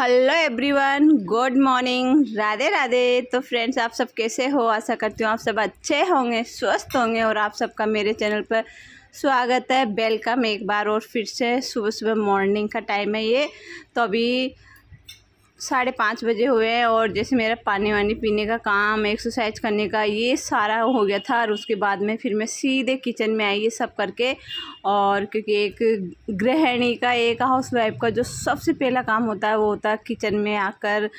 Hello everyone, good morning, Radhe Radhe. तो friends, आप सब कैसे हो? आशा करती हूँ आप सब अच्छे होंगे, स्वस्थ होंगे। और आप सबका मेरे चैनल पर स्वागत है, वेलकम एक बार और फिर से। सुबह सुबह मॉर्निंग का टाइम है ये। तो अभी 5:30 बजे हुए हैं और जैसे मेरा पानी वानी पीने का काम, एक्सरसाइज करने का, ये सारा हो गया था। और उसके बाद में फिर मैं सीधे किचन में आई ये सब करके। और क्योंकि एक गृहिणी का, एक हाउसवाइफ का जो सबसे पहला काम होता है वो होता है किचन में आकर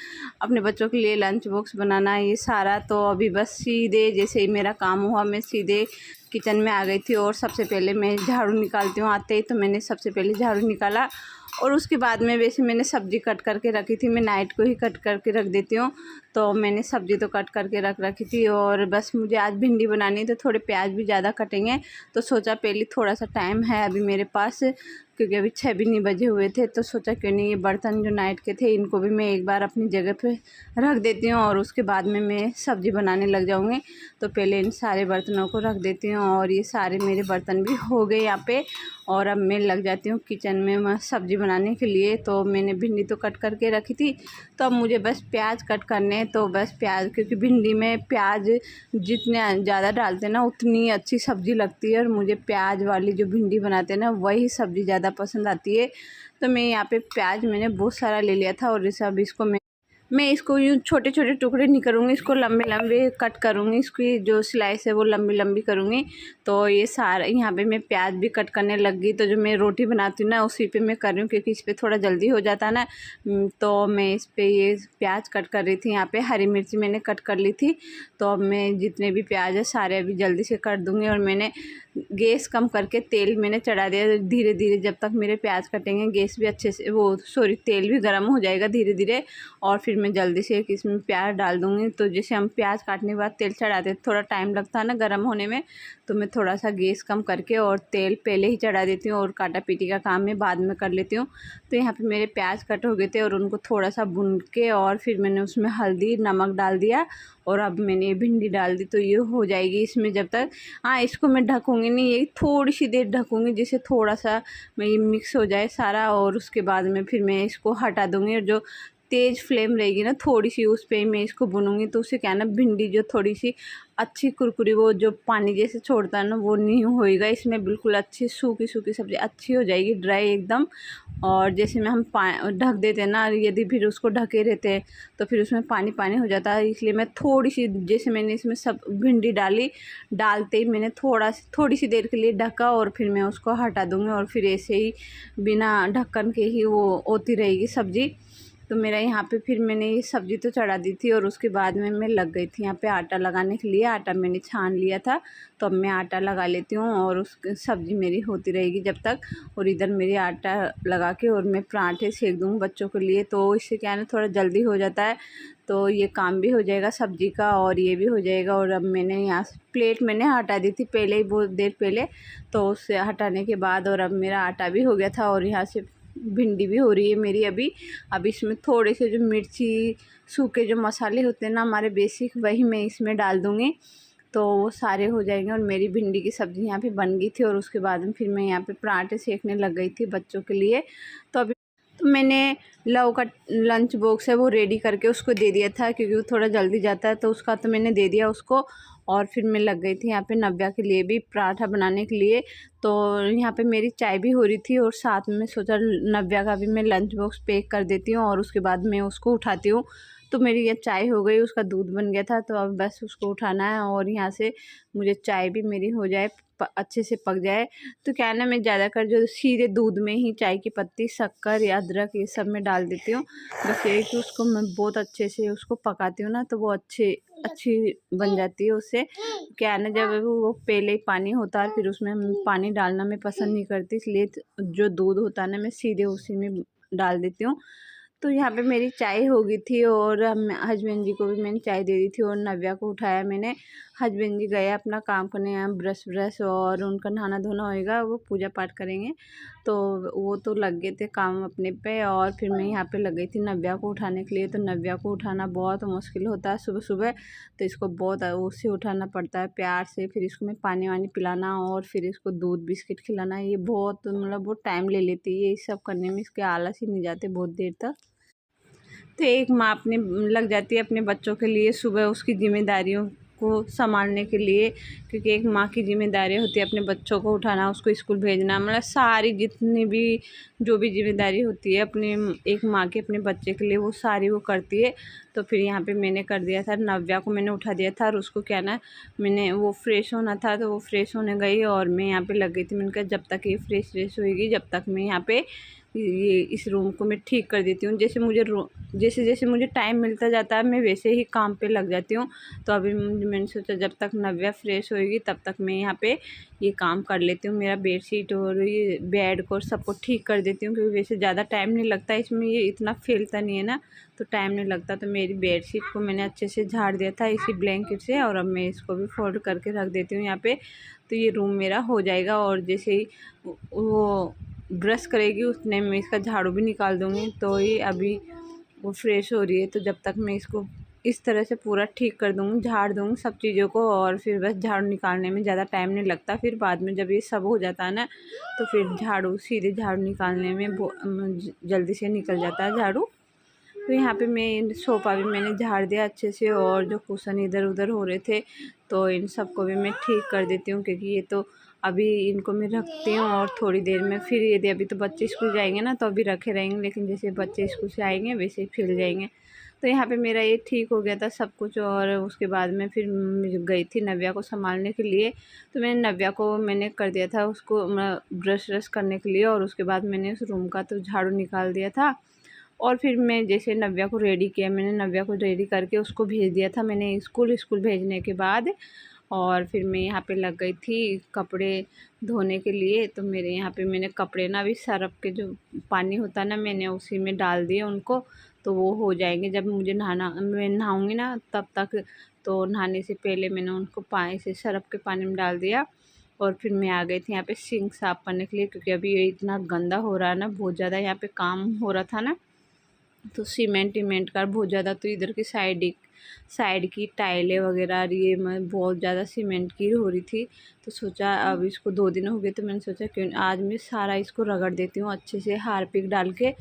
अपने बच्चों के लिए लंच बॉक्स बनाना, ये सारा। तो अभी बस सीधे जैसे ही मेरा काम हुआ मैं सीधे किचन में आ गई थी। और सबसे पहले मैं झाड़ू निकालती हूँ, आते ही तो मैंने सबसे पहले झाड़ू निकाला। और उसके बाद में वैसे मैंने सब्ज़ी कट करके रखी थी, मैं नाइट को ही कट करके रख देती हूँ। तो मैंने सब्ज़ी तो कट करके रख रखी थी। और बस मुझे आज भिंडी बनानी, तो थोड़े प्याज भी ज़्यादा कटेंगे। तो सोचा पहले थोड़ा सा टाइम है अभी मेरे पास, क्योंकि अभी 6 भी नहीं बजे हुए थे। तो सोचा क्यों नहीं ये बर्तन जो नाइट के थे इनको भी मैं एक बार अपनी जगह पे रख देती हूँ और उसके बाद में मैं सब्ज़ी बनाने लग जाऊँगी। तो पहले इन सारे बर्तनों को रख देती हूँ। और ये सारे मेरे बर्तन भी हो गए यहाँ पे। और अब मैं लग जाती हूँ किचन में सब्ज़ी बनाने के लिए। तो मैंने भिंडी तो कट करके रखी थी, तो अब मुझे बस प्याज कट करने हैं। तो बस प्याज, क्योंकि भिंडी में प्याज जितने ज़्यादा डालते हैं ना उतनी अच्छी सब्ज़ी लगती है। और मुझे प्याज वाली जो भिंडी बनाते हैं ना वही सब्ज़ी ज़्यादा पसंद आती है। तो मैं यहाँ पे प्याज मैंने बहुत सारा ले लिया था। और जैसे अब इसको मैं इसको यूँ छोटे छोटे टुकड़े नहीं करूँगी, इसको लंबे लंबे कट करूँगी। इसकी जो स्लाइस है वो लंबी लंबी करूँगी। तो ये सारा यहाँ पे मैं प्याज भी कट करने लग गई। तो जो मैं रोटी बनाती हूँ ना उसी पे मैं कर रही हूँ, क्योंकि इस पर थोड़ा जल्दी हो जाता है ना। तो मैं इस पर ये प्याज कट कर रही थी। यहाँ पे हरी मिर्ची मैंने कट कर ली थी। तो अब मैं जितने भी प्याज है सारे अभी जल्दी से कर दूँगी। और मैंने गैस कम करके तेल मैंने चढ़ा दिया। धीरे धीरे जब तक मेरे प्याज कटेंगे गैस भी अच्छे से, वो सॉरी, तेल भी गर्म हो जाएगा धीरे धीरे। और फिर मैं जल्दी से एक इसमें प्याज डाल दूँगी। तो जैसे हम प्याज काटने के बाद तेल चढ़ाते थोड़ा टाइम लगता है ना गर्म होने में, तो मैं थोड़ा सा गैस कम करके और तेल पहले ही चढ़ा देती हूँ। और काटा पीटी का काम मैं बाद में कर लेती हूँ। तो यहाँ पे मेरे प्याज कट हो गए थे और उनको थोड़ा सा भून के और फिर मैंने उसमें हल्दी नमक डाल दिया। और अब मैंने भिंडी डाल दी। तो ये हो जाएगी इसमें जब तक, हाँ, इसको मैं ढकूँगी नहीं, ये थोड़ी सी देर ढकूँगी जिससे थोड़ा सा मैं ये मिक्स हो जाए सारा। और उसके बाद में फिर मैं इसको हटा दूँगी। और जो तेज़ फ्लेम रहेगी ना थोड़ी सी, उस पे मैं इसको भूनूंगी। तो उससे क्या है ना, भिंडी जो थोड़ी सी अच्छी कुरकुरी, वो जो पानी जैसे छोड़ता है ना वो नहीं होएगा इसमें। बिल्कुल अच्छी सूखी सूखी सब्ज़ी अच्छी हो जाएगी, ड्राई एकदम। और जैसे में हम ढक देते हैं ना, यदि फिर उसको ढके रहते हैं तो फिर उसमें पानी पानी हो जाता है। इसलिए मैं थोड़ी सी, जैसे मैंने इसमें सब भिंडी डाली, डालते ही मैंने थोड़ी सी देर के लिए ढका। और फिर मैं उसको हटा दूँगी। और फिर ऐसे ही बिना ढक्कन के ही वो होती रहेगी सब्ज़ी। तो मेरा यहाँ पे फिर मैंने ये सब्ज़ी तो चढ़ा दी थी। और उसके बाद में मैं लग गई थी यहाँ पे आटा लगाने के लिए। आटा मैंने छान लिया था, तो अब मैं आटा लगा लेती हूँ। और उस सब्ज़ी मेरी होती रहेगी जब तक। और इधर मेरी आटा लगा के और मैं पराठे सेक दूँगी बच्चों के लिए। तो इससे क्या है ना, थोड़ा जल्दी हो जाता है। तो ये काम भी हो जाएगा सब्ज़ी का और ये भी हो जाएगा। और अब मैंने यहाँ से प्लेट मैंने हटा दी थी पहले ही, बहुत देर पहले। तो उससे हटाने के बाद और अब मेरा आटा भी हो गया था। और यहाँ से भिंडी भी हो रही है मेरी अभी। अब इसमें थोड़े से जो मिर्ची, सूखे जो मसाले होते हैं ना हमारे बेसिक, वही मैं इसमें डाल दूँगी। तो वो सारे हो जाएंगे। और मेरी भिंडी की सब्ज़ी यहाँ पे बन गई थी। और उसके बाद में फिर मैं यहाँ पे पराठे सेकने लग गई थी बच्चों के लिए। तो अभी तो मैंने लव का लंच बॉक्स है वो रेडी करके उसको दे दिया था, क्योंकि वो थोड़ा जल्दी जाता है। तो उसका तो मैंने दे दिया उसको। और फिर मैं लग गई थी यहाँ पे नव्या के लिए भी पराठा बनाने के लिए। तो यहाँ पे मेरी चाय भी हो रही थी और साथ में सोचा नव्या का भी मैं लंच बॉक्स पैक कर देती हूँ और उसके बाद मैं उसको उठाती हूँ। तो मेरी ये चाय हो गई, उसका दूध बन गया था। तो अब बस उसको उठाना है और यहाँ से मुझे चाय भी मेरी हो जाए, अच्छे से पक जाए। तो क्या है ना, मैं ज़्यादातर जो सीधे दूध में ही चाय की पत्ती, शक्कर या अदरक ये सब मैं डाल देती हूँ। बस ये कि उसको मैं बहुत अच्छे से उसको पकाती हूँ ना, तो वो अच्छी बन जाती है उससे। क्या है ना, जब वो पहले ही पानी होता है फिर उसमें पानी डालना मैं पसंद नहीं करती, इसलिए जो दूध होता है ना मैं सीधे उसी में डाल देती हूँ। तो यहाँ पे मेरी चाय हो गई थी और हस्बैंड जी को भी मैंने चाय दे दी थी। और नव्या को उठाया मैंने। हस्बैंड जी गए अपना काम करने, यहाँ ब्रश और उनका नहाना धोना होएगा, वो पूजा पाठ करेंगे। तो वो तो लग गए थे काम अपने पे। और फिर मैं यहाँ पे लग गई थी नव्या को उठाने के लिए। तो नव्या को उठाना बहुत मुश्किल होता है सुबह सुबह। तो इसको बहुत उससे उठाना पड़ता है प्यार से। फिर इसको मैं पानी वानी पिलाना और फिर इसको दूध बिस्किट खिलाना, ये बहुत मतलब बहुत टाइम ले लेती है। ये सब करने में इसके आलस ही नहीं जाते बहुत देर तक। तो एक माँ अपने लग जाती है अपने बच्चों के लिए सुबह उसकी जिम्मेदारियों को संभालने के लिए, क्योंकि एक माँ की जिम्मेदारी होती है अपने बच्चों को उठाना, उसको स्कूल भेजना, मतलब सारी जितनी भी जो भी जिम्मेदारी होती है अपने एक माँ की अपने बच्चे के लिए वो सारी वो करती है। तो फिर यहाँ पे मैंने कर दिया था, नव्या को मैंने उठा दिया था और उसको क्या ना मैंने वो फ्रेश होना था तो वो फ्रेश होने गई और मैं यहाँ पे लग गई थी। मैंने कहा जब तक ये फ्रेश होएगी जब तक मैं यहाँ पे ये इस रूम को मैं ठीक कर देती हूँ। जैसे जैसे मुझे टाइम मिलता जाता है मैं वैसे ही काम पे लग जाती हूँ। तो अभी मैंने सोचा जब तक नव्या फ्रेश होएगी तब तक मैं यहाँ पे ये काम कर लेती हूँ, मेरा बेडशीट और ये बेड को सबको ठीक कर देती हूँ, क्योंकि वैसे ज़्यादा टाइम नहीं लगता इसमें, ये इतना फैलता नहीं है ना तो टाइम नहीं लगता। तो मेरी बेडशीट को मैंने अच्छे से झाड़ दिया था इसी ब्लैंकेट से और अब मैं इसको भी फोल्ड करके रख देती हूँ यहाँ पे। तो ये रूम मेरा हो जाएगा और जैसे ही वो ब्रश करेगी उतने में इसका झाड़ू भी निकाल दूँगी। तो ये अभी वो फ्रेश हो रही है तो जब तक मैं इसको इस तरह से पूरा ठीक कर दूँगी, झाड़ दूँगी सब चीज़ों को और फिर बस झाड़ू निकालने में ज़्यादा टाइम नहीं लगता। फिर बाद में जब ये सब हो जाता है ना तो फिर सीधे झाड़ू निकालने में जल्दी से निकल जाता है झाड़ू। तो यहाँ पे मैं सोफ़ा भी मैंने झाड़ दिया अच्छे से और जो कुशन इधर उधर हो रहे थे तो इन सबको भी मैं ठीक कर देती हूँ, क्योंकि ये तो अभी इनको मैं रखती हूँ और थोड़ी देर में फिर यदि अभी तो बच्चे स्कूल जाएंगे ना तो अभी रखे रहेंगे, लेकिन जैसे बच्चे स्कूल से आएंगे वैसे ही फैल जाएंगे। तो यहाँ पे मेरा ये ठीक हो गया था सब कुछ और उसके बाद में फिर गई थी नव्या को संभालने के लिए। तो मैंने नव्या को मैंने कर दिया था उसको ब्रश व्रश करने के लिए और उसके बाद मैंने उस रूम का तो झाड़ू निकाल दिया था। और फिर मैं जैसे नव्या को रेडी किया, मैंने नव्या को रेडी करके उसको भेज दिया था मैंने स्कूल भेजने के बाद। और फिर मैं यहाँ पे लग गई थी कपड़े धोने के लिए। तो मेरे यहाँ पे मैंने कपड़े ना अभी सर्फ़ के जो पानी होता है ना मैंने उसी में डाल दिए उनको, तो वो हो जाएंगे जब मुझे मैं नहाऊँगी ना तब तक। तो नहाने से पहले मैंने उनको पानी से सर्फ़ के पानी में डाल दिया और फिर मैं आ गई थी यहाँ पे सिंक साफ़ करने के लिए, क्योंकि अभी ये इतना गंदा हो रहा है ना, बहुत ज़्यादा यहाँ पे काम हो रहा था ना तो सीमेंट का बहुत ज़्यादा। तो इधर की साइड की टाइलें वगैरह ये मैं बहुत ज़्यादा सीमेंट की हो रही थी। तो सोचा अब इसको 2 दिन हो गए तो मैंने सोचा क्यों आज मैं सारा इसको रगड़ देती हूँ अच्छे से हार्पिक डाल के।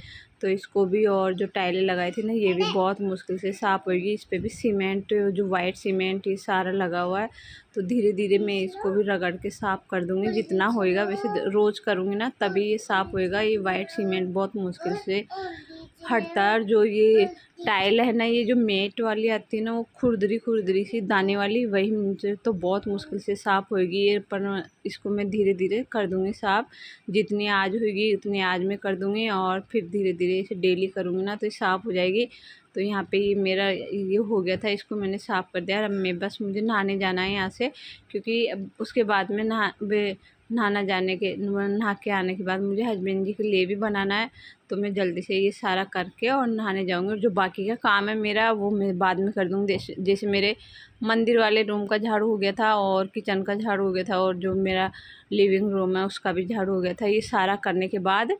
तो इसको भी और जो टाइलें लगाई थी ना ये भी बहुत मुश्किल से साफ़ होगी, इस पर भी सीमेंट जो वाइट सीमेंट ये सारा लगा हुआ है। तो धीरे धीरे मैं इसको भी रगड़ के साफ़ कर दूँगी जितना होएगा, वैसे रोज़ करूँगी ना तभी ये साफ़ होएगा। ये वाइट सीमेंट बहुत मुश्किल से हटता है और जो ये टाइल है ना ये जो मैट वाली आती है ना वो खुरदरी सी दाने वाली, वही मुझे तो बहुत मुश्किल से साफ़ होएगी ये, पर इसको मैं धीरे धीरे कर दूँगी साफ़। जितनी आज होगी उतनी आज मैं कर दूँगी और फिर धीरे धीरे इसे डेली करूँगी ना तो ये साफ़ हो जाएगी। तो यहाँ पे ये मेरा ये हो गया था, इसको मैंने साफ़ कर दिया। अब मैं बस मुझे नहाने जाना है यहाँ से, क्योंकि अब उसके बाद में नहा के आने के बाद मुझे हस्बैंड जी के लिए भी बनाना है। तो मैं जल्दी से ये सारा करके और नहाने जाऊँगी और जो बाकी का काम है मेरा वो मैं बाद में कर दूँगी। जैसे मेरे मंदिर वाले रूम का झाड़ू हो गया था और किचन का झाड़ू हो गया था और जो मेरा लिविंग रूम है उसका भी झाड़ू हो गया था। ये सारा करने के बाद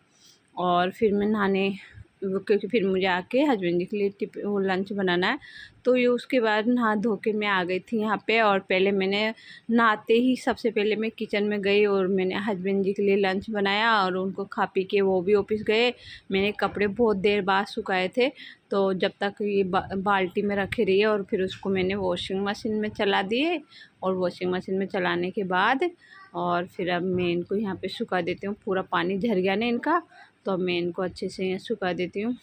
और फिर मैं नहाने क्योंकि फिर मुझे आके हस्बैंड जी के लिए वो लंच बनाना है। तो ये उसके बाद नहा धो के मैं आ गई थी यहाँ पे और पहले मैंने नहाते ही सबसे पहले मैं किचन में गई और मैंने हस्बैंड जी के लिए लंच बनाया और उनको खा पी के वो भी ऑफिस गए। मैंने कपड़े बहुत देर बाद सुखाए थे तो जब तक ये बाल्टी में रखे रही और फिर उसको मैंने वॉशिंग मशीन में चला दिए और वॉशिंग मशीन में चलाने के बाद और फिर अब मैं इनको यहाँ पे सुखा देती हूँ। पूरा पानी झर गया ना इनका, तो अब मैं इनको अच्छे से यहाँ सुखा देती हूँ।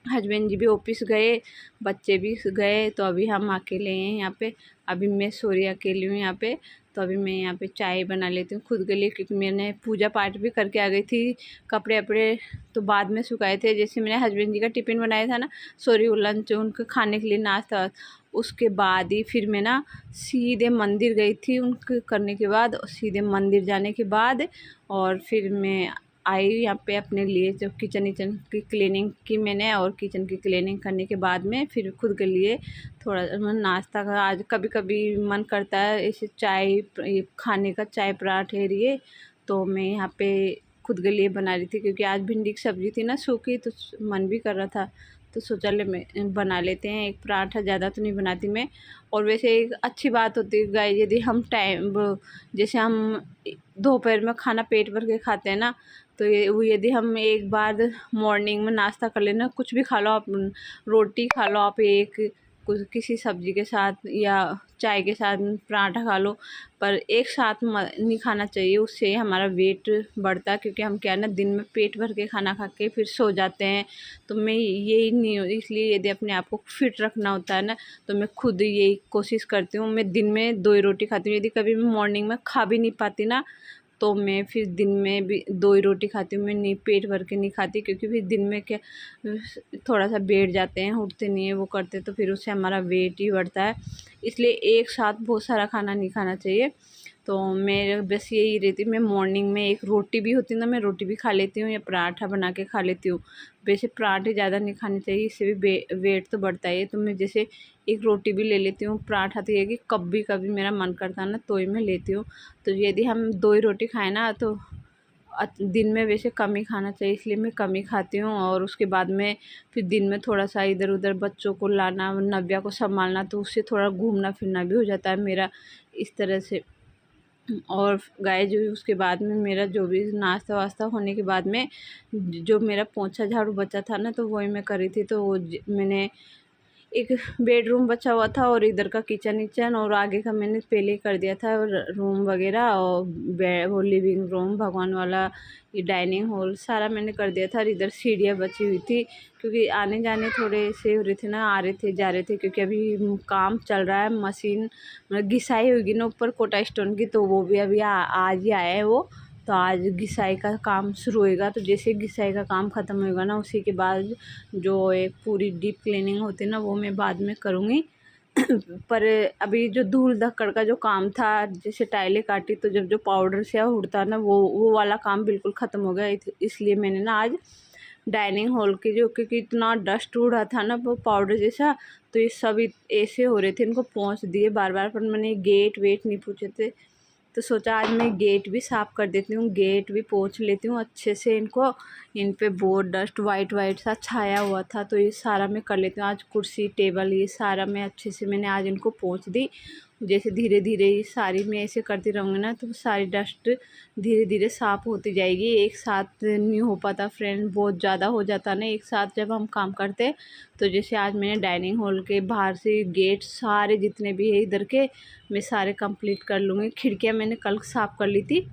हस्बैंड जी भी ऑफिस गए, बच्चे भी गए, तो अभी हम अकेले हैं यहाँ पे। अभी मैं सोरी अकेली हूँ यहाँ पे। तो अभी मैं यहाँ पे चाय बना लेती हूँ खुद के लिए, क्योंकि मैंने पूजा पाठ भी करके आ गई थी। कपड़े वपड़े तो बाद में सुखाए थे, जैसे मैंने हस्बैंड जी का टिफ़िन बनाया था ना, सॉरी वो लंच उनके खाने के लिए नाश्ता, उसके बाद ही फिर मैं ना सीधे मंदिर गई थी। उनके करने के बाद सीधे मंदिर जाने के बाद और फिर मैं आई यहाँ पे अपने लिए जो किचन की क्लीनिंग की मैंने, और किचन की क्लीनिंग करने के बाद में फिर खुद के लिए थोड़ा नाश्ता का आज कभी कभी मन करता है ऐसे चाय खाने का, चाय पराठे ये। तो मैं यहाँ पे खुद के लिए बना रही थी, क्योंकि आज भिंडी की सब्ज़ी थी ना सूखी, तो मन भी कर रहा था तो सोचा ले मैं बना लेते हैं एक पराठा। ज़्यादा तो नहीं बनाती मैं। और वैसे एक अच्छी बात होती है गाइस, यदि हम जैसे हम दोपहर में खाना पेट भर के खाते हैं ना तो ये वो यदि हम एक बार मॉर्निंग में नाश्ता कर लेना, कुछ भी खा लो आप, रोटी खा लो आप एक, कुछ किसी सब्जी के साथ या चाय के साथ पराठा खा लो, पर एक साथ नहीं खाना चाहिए, उससे हमारा वेट बढ़ता है। क्योंकि हम क्या है ना, दिन में पेट भर के खाना खा के फिर सो जाते हैं। तो मैं यही नहीं, इसलिए यदि अपने आप को फिट रखना होता है ना, तो मैं खुद यही कोशिश करती हूँ। मैं दिन में 2 ही रोटी खाती हूँ। यदि कभी मैं मॉर्निंग में खा भी नहीं पाती ना, तो मैं फिर दिन में भी 2 ही रोटी खाती हूँ। मैं नहीं पेट भर के नहीं खाती, क्योंकि फिर दिन में क्या थोड़ा सा बैठ जाते हैं, उठते नहीं है, वो करते, तो फिर उससे हमारा वेट ही बढ़ता है। इसलिए एक साथ बहुत सारा खाना नहीं खाना चाहिए। तो मेरे बस यही रहती, मैं मॉर्निंग में एक रोटी भी होती है ना, मैं रोटी भी खा लेती हूँ या पराठा बना के खा लेती हूँ। वैसे पराठे ज़्यादा नहीं खाने चाहिए, इससे भी वेट तो बढ़ता है। तो मैं जैसे एक रोटी भी ले लेती हूँ। पराठा तो ये कि कभी कभी मेरा मन करता है ना, तो ही मैं लेती हूँ। तो यदि हम 2 ही रोटी खाएँ ना, तो दिन में वैसे कम ही खाना चाहिए, इसलिए मैं कम ही खाती हूँ। और उसके बाद में फिर दिन में थोड़ा सा इधर उधर बच्चों को लाना, नव्या को संभालना, तो उससे थोड़ा घूमना फिरना भी हो जाता है मेरा इस तरह से। और गाय जो है, उसके बाद में मेरा जो भी नाश्ता वास्ता होने के बाद में जो मेरा पोंछा झाड़ू बचा था ना, तो वही मैं करी थी। तो वो मैंने एक बेडरूम बचा हुआ था, और इधर का किचन विचन और आगे का मैंने पहले ही कर दिया था, और रूम वगैरह और वो लिविंग रूम, भगवान वाला, ये डाइनिंग हॉल सारा मैंने कर दिया था। और इधर सीढ़ियाँ बची हुई थी, क्योंकि आने जाने थोड़े से हो रहे थे ना, आ रहे थे जा रहे थे, क्योंकि अभी काम चल रहा है। मशीन मतलब घिसाई होगी ना ऊपर कोटा स्टोन की, तो वो भी अभी आज ही आया है वो। तो आज घिसाई का काम शुरू होएगा। तो जैसे घिसाई का काम ख़त्म होएगा ना, उसी के बाद जो एक पूरी डीप क्लीनिंग होती है ना, वो मैं बाद में करूँगी। पर अभी जो धूल धक्कड़ का जो काम था, जैसे टाइलें काटी, तो जब जो पाउडर से उड़ता ना, वो वाला काम बिल्कुल ख़त्म हो गया। इसलिए मैंने ना आज डाइनिंग हॉल की जो, क्योंकि इतना डस्ट उड़ा था ना वो पाउडर जैसा, तो ये सब ऐसे हो रहे थे, इनको पोंछ दिए बार बार, पर मैंने गेट वेट नहीं पूछे थे। तो सोचा आज मैं गेट भी साफ़ कर देती हूँ, गेट भी पोंछ लेती हूँ अच्छे से। इनको इन पे बहुत डस्ट वाइट वाइट सा छाया हुआ था, तो ये सारा मैं कर लेती हूँ। आज कुर्सी टेबल ये सारा मैं अच्छे से मैंने आज इनको पोंछ दी। जैसे धीरे धीरे ये सारी मैं ऐसे करती रहूँगी ना, तो सारी डस्ट धीरे धीरे साफ़ होती जाएगी। एक साथ नहीं हो पाता फ्रेंड, बहुत ज़्यादा हो जाता ना एक साथ जब हम काम करते। तो जैसे आज मैंने डाइनिंग हॉल के बाहर से गेट सारे जितने भी है इधर के, मैं सारे कंप्लीट कर लूँगी। खिड़कियाँ मैंने कल साफ़ कर ली थी,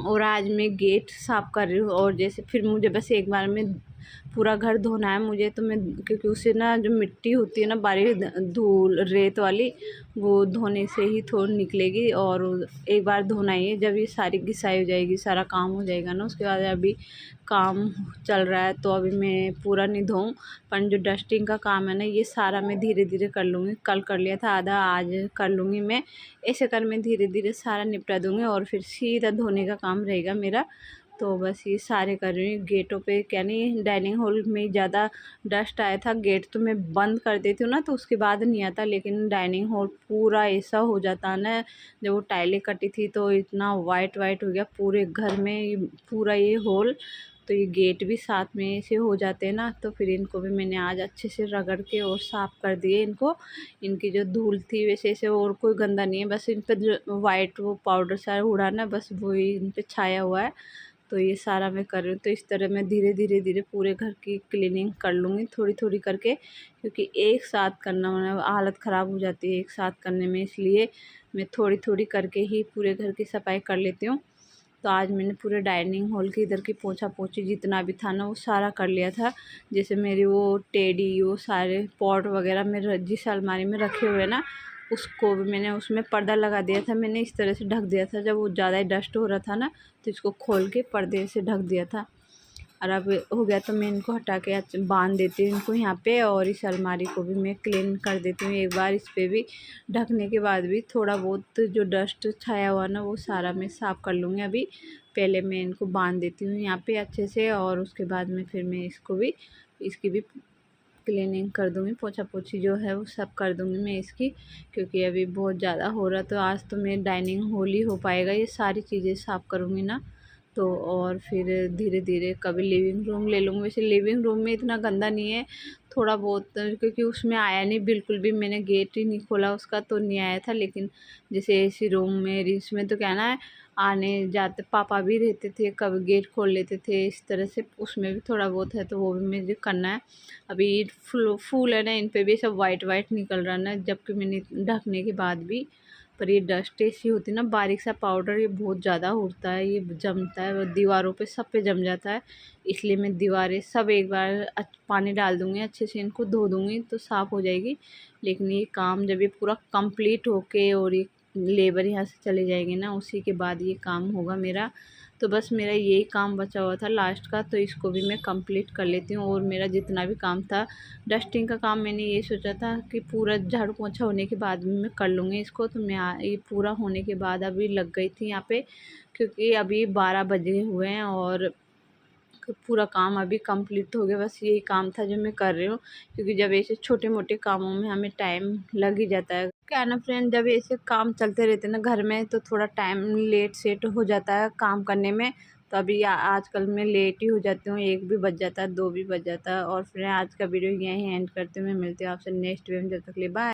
और आज मैं गेट साफ़ कर रही हूँ। और जैसे फिर मुझे बस एक बार में पूरा घर धोना है मुझे, तो मैं, क्योंकि उससे ना जो मिट्टी होती है ना, बारीक धूल रेत वाली, वो धोने से ही थोड़ी निकलेगी। और एक बार धोना ही है, जब ये सारी घिसाई हो जाएगी, सारा काम हो जाएगा ना, उसके बाद अभी काम चल रहा है, तो अभी मैं पूरा नहीं धोऊँ। पर जो डस्टिंग का काम है ना, ये सारा मैं धीरे धीरे कर लूँगी। कल कर लिया था आधा, आज कर लूँगी मैं। ऐसे कर मैं धीरे धीरे सारा निपटा दूँगी, और फिर सीधा धोने का काम रहेगा मेरा। तो बस ये सारे कर रही हूँ। गेटों पे क्या नहीं, डाइनिंग हॉल में ज़्यादा डस्ट आया था, गेट तो मैं बंद कर देती हूँ ना, तो उसके बाद नहीं आता। लेकिन डाइनिंग हॉल पूरा ऐसा हो जाता है ना, जब वो टाइलें कटी थी तो इतना वाइट वाइट हो गया पूरे घर में, पूरा ये हॉल। तो ये गेट भी साथ में ऐसे हो जाते हैं ना, तो फिर इनको भी मैंने आज अच्छे से रगड़ के और साफ़ कर दिए इनको। इनकी जो धूल थी वैसे ऐसे और कोई गंदा नहीं है, बस इन पर जो वाइट वो पाउडर सारा उड़ा ना, बस वही इन पर छाया हुआ है। तो ये सारा मैं कर रही हूँ। तो इस तरह मैं धीरे धीरे धीरे पूरे घर की क्लीनिंग कर लूँगी थोड़ी थोड़ी करके, क्योंकि एक साथ करना मतलब हालत ख़राब हो जाती है एक साथ करने में, इसलिए मैं थोड़ी थोड़ी करके ही पूरे घर की सफाई कर लेती हूँ। तो आज मैंने पूरे डाइनिंग हॉल की इधर की पोछा पोछी जितना भी था ना, वो सारा कर लिया था। जैसे मेरी वो टेडी, वो सारे पॉट वगैरह मेरे जिस अलमारी में रखे हुए ना, उसको भी मैंने उसमें पर्दा लगा दिया था। मैंने इस तरह से ढक दिया था, जब वो ज़्यादा ही डस्ट हो रहा था ना, तो इसको खोल के पर्दे से ढक दिया था। और अब हो गया तो मैं इनको हटा के बांध देती हूँ इनको यहाँ पे। और इस अलमारी को भी मैं क्लीन कर देती हूँ एक बार। इस पर भी ढकने के बाद भी थोड़ा बहुत जो डस्ट छाया हुआ ना, वो सारा मैं साफ़ कर लूँगी। अभी पहले मैं इनको बांध देती हूँ यहाँ पे अच्छे से, और उसके बाद में फिर मैं इसकी भी क्लीनिंग कर दूँगी, पोछा पोछी जो है वो सब कर दूँगी मैं इसकी। क्योंकि अभी बहुत ज़्यादा हो रहा, तो आज तो मैं डाइनिंग हॉल ही हो पाएगा, ये सारी चीज़ें साफ़ करूँगी ना। तो और फिर धीरे धीरे कभी लिविंग रूम ले लूँगी। वैसे लिविंग रूम में इतना गंदा नहीं है, थोड़ा बहुत, क्योंकि उसमें आया नहीं बिल्कुल भी, मैंने गेट ही नहीं खोला उसका, तो नहीं आया था। लेकिन जैसे एसी रूम में इसमें तो क्या ना है, आने जाते पापा भी रहते थे, कभी गेट खोल लेते थे, इस तरह से उसमें भी थोड़ा बहुत है तो वो भी मुझे करना है। अभी फूल है ना, इन पे भी सब वाइट वाइट निकल रहा ना, जबकि मैंने ढकने के बाद भी। पर ये डस्ट ऐसी होती है ना, बारीक सा पाउडर ये बहुत ज़्यादा उड़ता है, ये जमता है, वो दीवारों पे सब पे जम जाता है। इसलिए मैं दीवारें सब एक बार पानी डाल दूँगी, अच्छे से इनको धो दूँगी तो साफ़ हो जाएगी। लेकिन ये काम जब ये पूरा कंप्लीट होके और ये लेबर यहाँ से चले जाएंगे ना, उसी के बाद ये काम होगा मेरा। तो बस मेरा यही काम बचा हुआ था लास्ट का, तो इसको भी मैं कंप्लीट कर लेती हूँ। और मेरा जितना भी काम था डस्टिंग का काम, मैंने ये सोचा था कि पूरा झाड़ू पोछा होने के बाद में मैं कर लूँगी इसको। तो मैं ये पूरा होने के बाद अभी लग गई थी यहाँ पे, क्योंकि अभी 12 बजे हुए हैं और पूरा काम अभी कंप्लीट हो गया। बस यही काम था जो मैं कर रही हूँ, क्योंकि जब ऐसे छोटे मोटे कामों में हमें टाइम लग ही जाता है। क्या ना फ्रेंड, जब ऐसे काम चलते रहते हैं ना घर में, तो थोड़ा टाइम लेट सेट हो जाता है काम करने में। तो अभी आजकल मैं लेट ही हो जाती हूँ, 1 भी बज जाता है, 2 भी बज जाता है। और फिर आज का वीडियो यहीं एंड करते हुए मिलते हैं आपसे नेक्स्ट वीडियो में, जब तक के लिए बाय।